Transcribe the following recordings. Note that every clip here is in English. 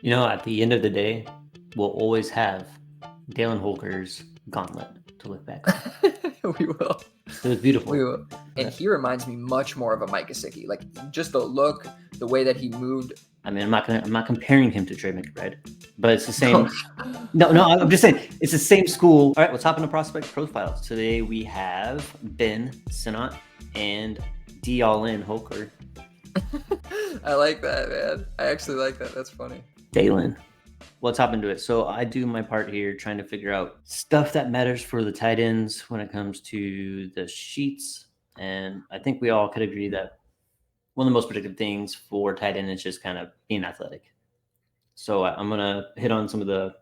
At the end of the day, we'll always have Dallin Holker's gauntlet to look back on. We will. It was beautiful. We will. And he reminds me much more of a Mike Gesicki. Like just the look, the way that he moved. I mean, I'm not comparing him to Trey McBride, but it's the same. No, I'm just saying it's the same school. All right, let's hop into prospect profiles. Today we have Ben Sinnott and Dallin Holker. I like that, man. I actually like that. That's funny. Dallin. Let's hop into it. So I do my part here trying to figure out stuff that matters for the tight ends when it comes to the sheets. And I think we all could agree that one of the most predictive things for tight end is just kind of being athletic. So I'm going to hit on some of the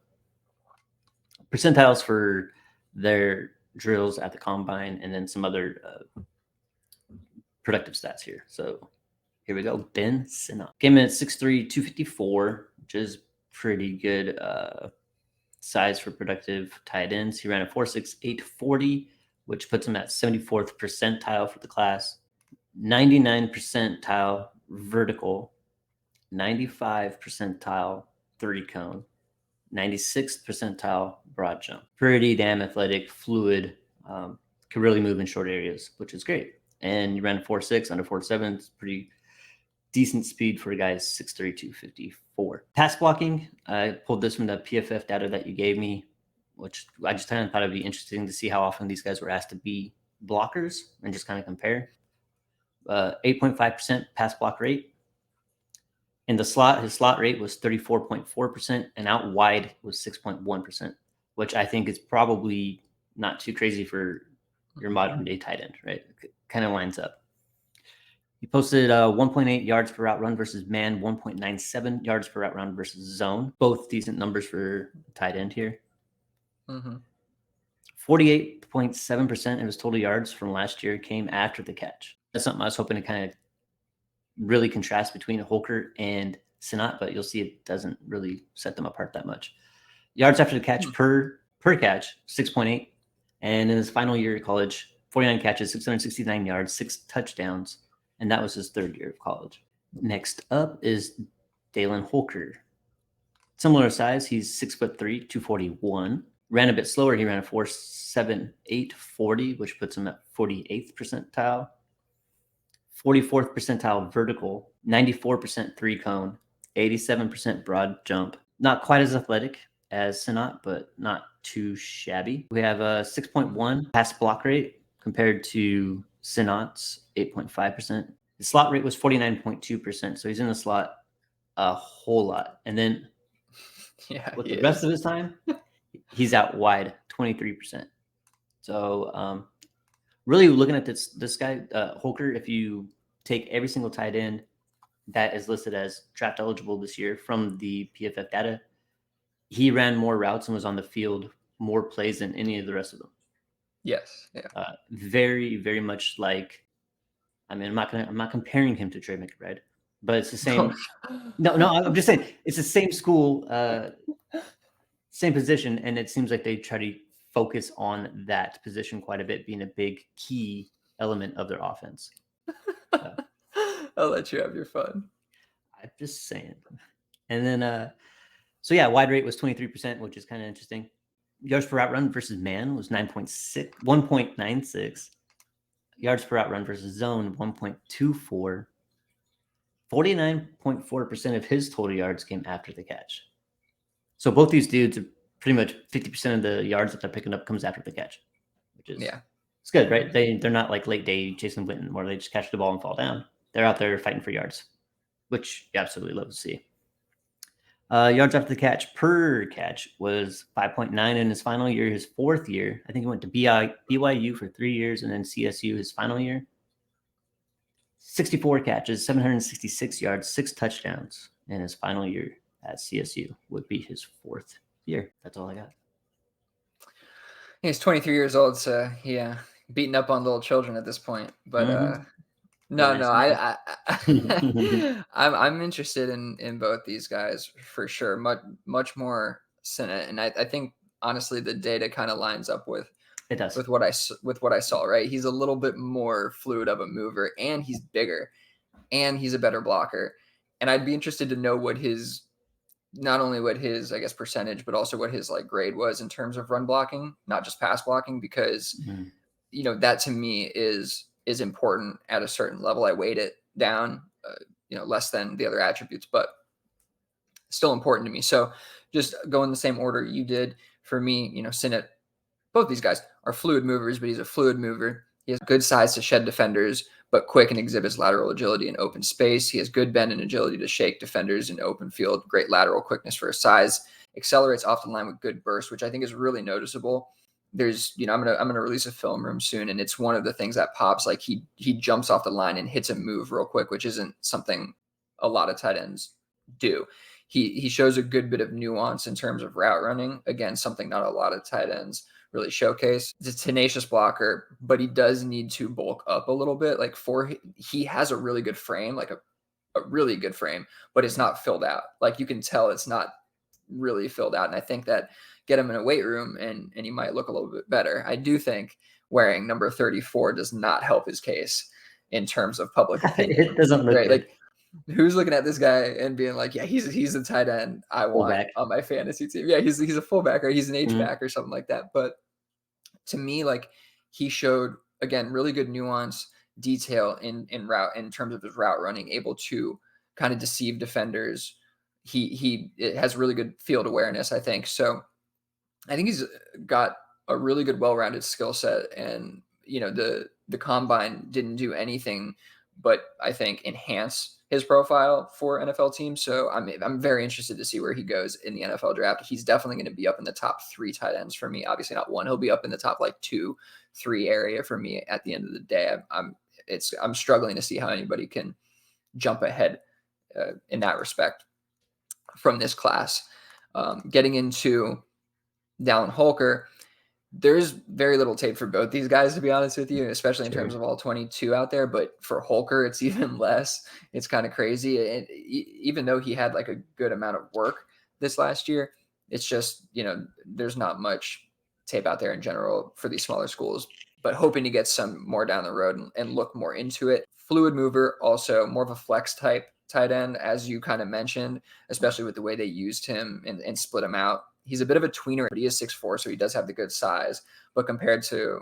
percentiles for their drills at the combine and then some other productive stats here. So here we go. Ben Sinnott came in at 6'3", 254, which is pretty good size for productive tight ends. He ran a 4.6, 840, which puts him at 74th percentile for the class. 99 percentile vertical, 95 percentile 30 cone, 96th percentile broad jump. Pretty damn athletic, fluid, can really move in short areas, which is great. And you ran a 4.6 under 4.7. It's pretty decent speed for a guy 6'3", 254. Pass blocking, I pulled this from the PFF data that you gave me, which I just kind of thought it'd be interesting to see how often these guys were asked to be blockers and just kind of compare. 8.5% pass block rate. In the slot, his slot rate was 34.4%, and out wide was 6.1%, which I think is probably not too crazy for your modern day tight end, right? It kind of lines up. He posted 1.8 yards per route run versus man, 1.97 yards per route run versus zone. Both decent numbers for tight end here. 48.7% of his total yards from last year came after the catch. That's something I was hoping to kind of really contrast between Holker and Sinnott, but you'll see it doesn't really set them apart that much. Yards after the catch per catch, 6.8. And in his final year of college, 49 catches, 669 yards, 6 touchdowns. And that was his third year of college. Next up is Dallin Holker. Similar size, he's 6'3", 241. Ran a bit slower. He ran a 4.7, 840, which puts him at 48th percentile. 44th percentile vertical, 94% 3 cone, 87% broad jump. Not quite as athletic as Sinnott, but not too shabby. We have a 6.1 pass block rate compared to Sinnott's 8.5%. The slot rate was 49.2%, so he's in the slot a whole lot. And then with the rest of his time, he's out wide, 23%. So really looking at this guy, Holker, if you take every single tight end that is listed as draft eligible this year from the PFF data, he ran more routes and was on the field more plays than any of the rest of them. Yes. Yeah. Very, very much like, I mean, I'm not comparing him to Trey McBride, but it's the same. No, I'm just saying it's the same school, same position, and it seems like they try to focus on that position quite a bit, being a big key element of their offense. I'll let you have your fun. I'm just saying. And then, so yeah, wide rate was 23%, which is kind of interesting. Yards per route run versus man was 1.96. Yards per route run versus zone, 1.24. 49.4% of his total yards came after the catch. So both these dudes are pretty much 50% of the yards that they're picking up comes after the catch, which is it's good, right? They're not like late day Jason Witten where they just catch the ball and fall down. They're out there fighting for yards, which you absolutely love to see. Yards after the catch per catch was 5.9 in his final year, his fourth year. I think he went to BYU for 3 years and then CSU his final year. 64 catches, 766 yards, 6 touchdowns in his final year at CSU would be his fourth year. That's all I got. He's 23 years old, so yeah, beating up on little children at this point. But I'm interested in both these guys for sure. Much more Sinnott, and I think honestly the data kind of lines up with what I saw. Right, he's a little bit more fluid of a mover, and he's bigger, and he's a better blocker. And I'd be interested to know what his not only what his, I guess, percentage, but also what his like grade was in terms of run blocking, not just pass blocking, because that to me is important at a certain level. I weighed it down, less than the other attributes, but still important to me. So just go in the same order you did. For me, Sinnott, both these guys are fluid movers, but he's a fluid mover. He has good size to shed defenders, but quick and exhibits lateral agility in open space. He has good bend and agility to shake defenders in open field, great lateral quickness for his size, accelerates off the line with good burst, which I think is really noticeable. There's, I'm gonna release a film room soon, and it's one of the things that pops. Like he jumps off the line and hits a move real quick, which isn't something a lot of tight ends do. He shows a good bit of nuance in terms of route running. Again, something not a lot of tight ends really showcase. He's a tenacious blocker, but he does need to bulk up a little bit. Like he has a really good frame, like a really good frame, but it's not filled out. Like you can tell it's not really filled out. And I think that get him in a weight room and he might look a little bit better. I do think wearing number 34 does not help his case in terms of public opinion. It doesn't look right. Good. Like who's looking at this guy and being like, yeah, he's a tight end I want fullback on my fantasy team. Yeah, he's a fullback or he's an H-back or something like that. But to me, like he showed, again, really good nuance, detail in route, in terms of his route running, able to kind of deceive defenders. He has really good field awareness, I think. So I think he's got a really good, well-rounded skill set. And, the combine didn't do anything but I think enhance his profile for NFL teams. So I'm very interested to see where he goes in the NFL draft. He's definitely going to be up in the top 3 tight ends for me. Obviously not 1. He'll be up in the top like 2, 3 area for me at the end of the day. I'm struggling to see how anybody can jump ahead in that respect from this class. Getting into Dallin Holker, there's very little tape for both these guys, to be honest with you, especially in terms of all 22 out there. But for Holker, it's even less. It's kind of crazy. And even though he had like a good amount of work this last year, it's just, there's not much tape out there in general for these smaller schools, but hoping to get some more down the road and look more into it. Fluid mover, also more of a flex type tight end, as you kind of mentioned, especially with the way they used him and split him out. He's a bit of a tweener, but he is 6'4", so he does have the good size. But compared to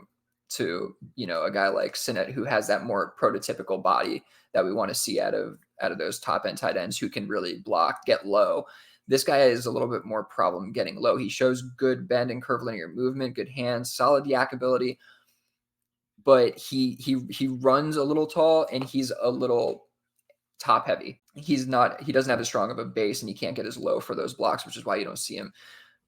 a guy like Sinnott, who has that more prototypical body that we want to see out of those top end tight ends who can really block, get low, this guy is a little bit more problem getting low. He shows good bend and curvilinear movement, good hands, solid yak ability, but he runs a little tall and he's a little top heavy. He doesn't have as strong of a base and he can't get as low for those blocks, which is why you don't see him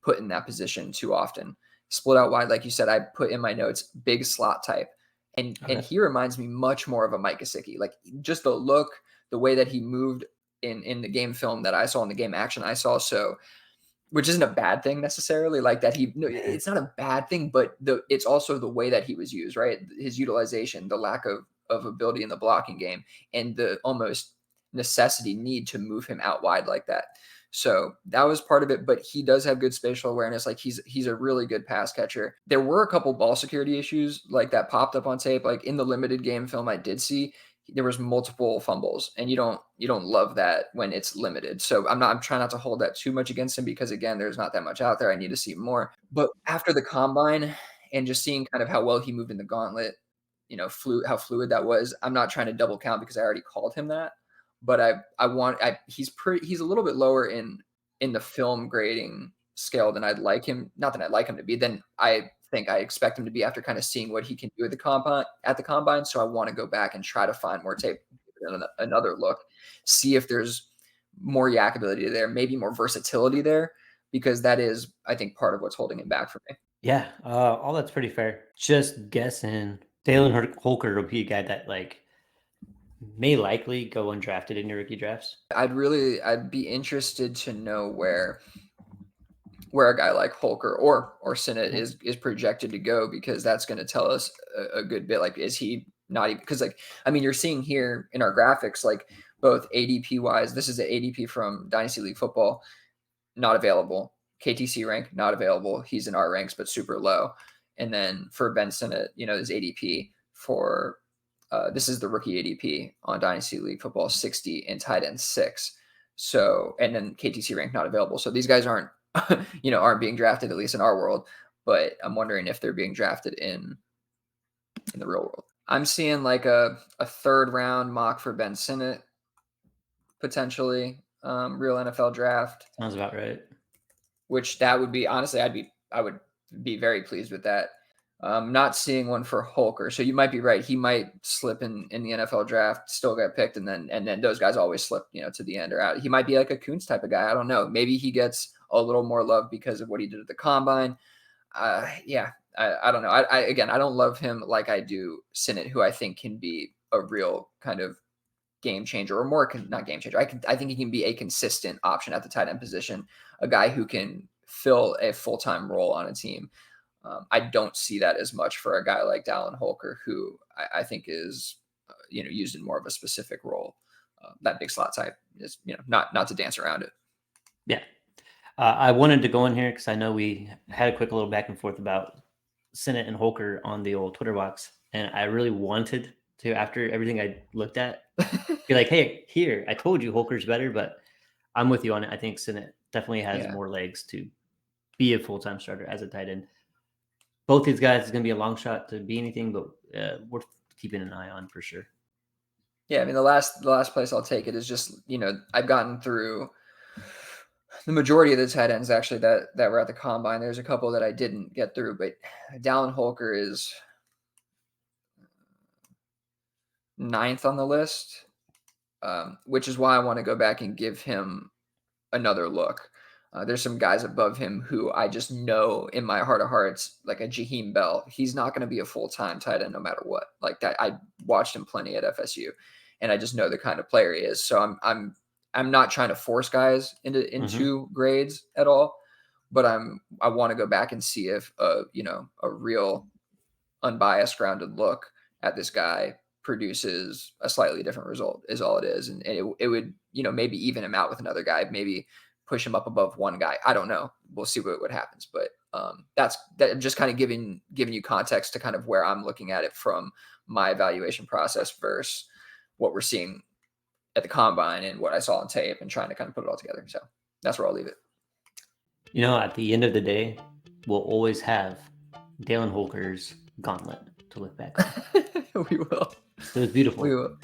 put in that position too often. Split out wide, like you said, I put in my notes, big slot type. And he reminds me much more of a Mike Gesicki. Like just the look, the way that he moved in the game film that I saw, in the game action I saw. So, which isn't a bad thing necessarily, like that it's not a bad thing, but it's also the way that he was used, right? His utilization, the lack of ability in the blocking game, and the almost need to move him out wide like that. So that was part of it, but he does have good spatial awareness. Like he's a really good pass catcher. There were a couple ball security issues like that popped up on tape. Like in the limited game film I did see, there was multiple fumbles, and you don't love that when it's limited. So I'm trying not to hold that too much against him, because again, there's not that much out there. I need to see more. But after the combine and just seeing kind of how well he moved in the gauntlet, how fluid that was, I'm not trying to double count because I already called him that. But he's a little bit lower in the film grading scale than I'd like him. Not that I'd like him to be. Then I think I expect him to be, after kind of seeing what he can do at the combine. So I want to go back and try to find more tape, another look, see if there's more yak ability there, maybe more versatility there, because that is, I think, part of what's holding him back for me. Yeah, all that's pretty fair. Just guessing, Dallin Holker will be a guy that may likely go undrafted in your rookie drafts. I'd be interested to know where a guy like Holker or Sinnott is projected to go, because that's going to tell us a good bit. Like, is he not even, because you're seeing here in our graphics, like both ADP wise, this is the ADP from Dynasty League Football, not available. KTC rank, not available. He's in our ranks, but super low. And then for Ben Sinnott, his ADP for this is the rookie ADP on Dynasty League Football, 60 and tight end 6. So, and then KTC rank not available. So these guys aren't, aren't being drafted, at least in our world. But I'm wondering if they're being drafted in the real world. I'm seeing like a third round mock for Ben Sinnott, potentially, real NFL draft. Sounds about right. Which that would be, honestly, I would be very pleased with that. Not seeing one for Holker, so you might be right. He might slip in the NFL draft, still get picked, and then those guys always slip, to the end or out. He might be like a Kuntz type of guy. I don't know. Maybe he gets a little more love because of what he did at the combine. Yeah, I don't know. I don't love him like I do Sinnott, who I think can be a real kind of game changer, or more, not game changer. I think he can be a consistent option at the tight end position, a guy who can fill a full-time role on a team. I don't see that as much for a guy like Dallin Holker, who I think is, used in more of a specific role. That big slot type is, not to dance around it. Yeah. I wanted to go in here because I know we had a quick little back and forth about Sinnott and Holker on the old Twitter box. And I really wanted to, after everything I looked at, be like, hey, here, I told you Holker's better, but I'm with you on it. I think Sinnott definitely has more legs to be a full-time starter as a tight end. Both these guys is going to be a long shot to be anything, but worth keeping an eye on for sure. Yeah, I mean, the last place I'll take it is just, I've gotten through the majority of the tight ends actually that were at the combine. There's a couple that I didn't get through, but Dallin Holker is 9th on the list, which is why I want to go back and give him another look. There's some guys above him who I just know in my heart of hearts, like a Jaheim Bell, he's not going to be a full-time tight end no matter what. Like that, I watched him plenty at FSU, and I just know the kind of player he is. So I'm not trying to force guys into grades at all, but I want to go back and see if a real unbiased, grounded look at this guy produces a slightly different result is all it is. And it would, maybe even him out with another guy, maybe push him up above one guy. I don't know. We'll see what happens. But that's just kind of giving you context to kind of where I'm looking at it from my evaluation process versus what we're seeing at the combine and what I saw on tape, and trying to kind of put it all together. So that's where I'll leave it. At the end of the day, we'll always have Dallin Holker's gauntlet to look back on. We will. It was beautiful. We will.